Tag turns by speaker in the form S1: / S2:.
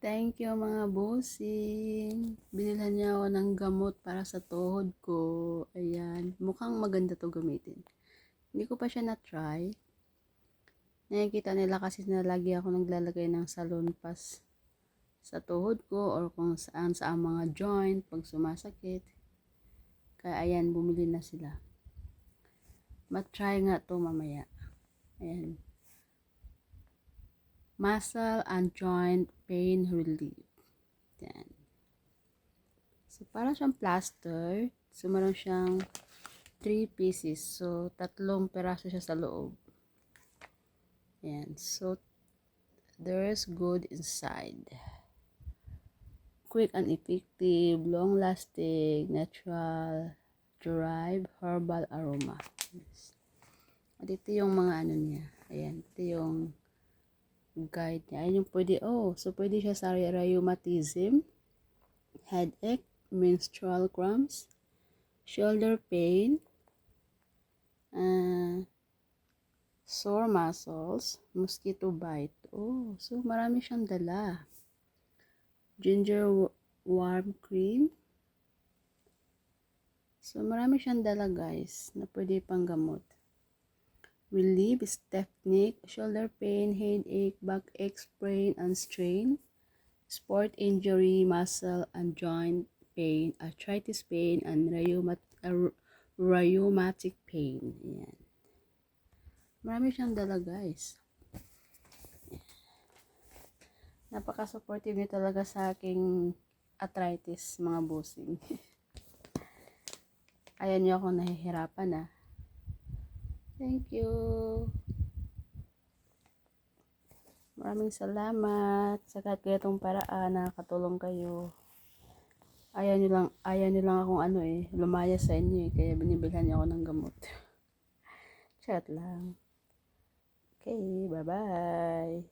S1: Thank you mga bossing. Binilhan niya ako ng gamot para sa tuhod ko. Ayan. Mukhang maganda to gamitin. Hindi ko pa siya na-try. Nakikita nila kasi na lagi ako naglalagay ng salon pass sa tuhod ko or kung saan sa mga joint pag sumasakit. Kaya ayan, bumili na sila. Ma-try nga to mamaya. Ayan. Muscle and joint pain relief. Yan. So, para siyang plaster. So, meron siyang 3 pieces. So, 3 peraso siya sa loob. Yan. So, there's good inside. Quick and effective, long-lasting, natural, derived, herbal aroma. Yes. At ito yung mga ano niya. Ayan. Ito yung guide niya. Ayan yung pwede, so pwede siya sa rheumatism, headache, menstrual cramps, shoulder pain, sore muscles, mosquito bite. So marami siyang dala. Ginger warm cream. So marami siyang dala guys, na pwede pang gamot. Relieve stiff neck, shoulder pain, headache, backache, sprain and strain, sport injury, muscle and joint pain, arthritis pain, and rheumatic pain. Ayan. Marami siyang dala guys. Napaka-supportive niya talaga sa aking arthritis mga bossing. Ayan niyo ako nahihirapan Thank you. Maraming salamat sa kahit ganitong paraan nakakatulong kayo. Ayaw niyo lang akong lumaya sa inyo kaya binibilhan niyo ako ng gamot. Chat lang. Okay, bye-bye.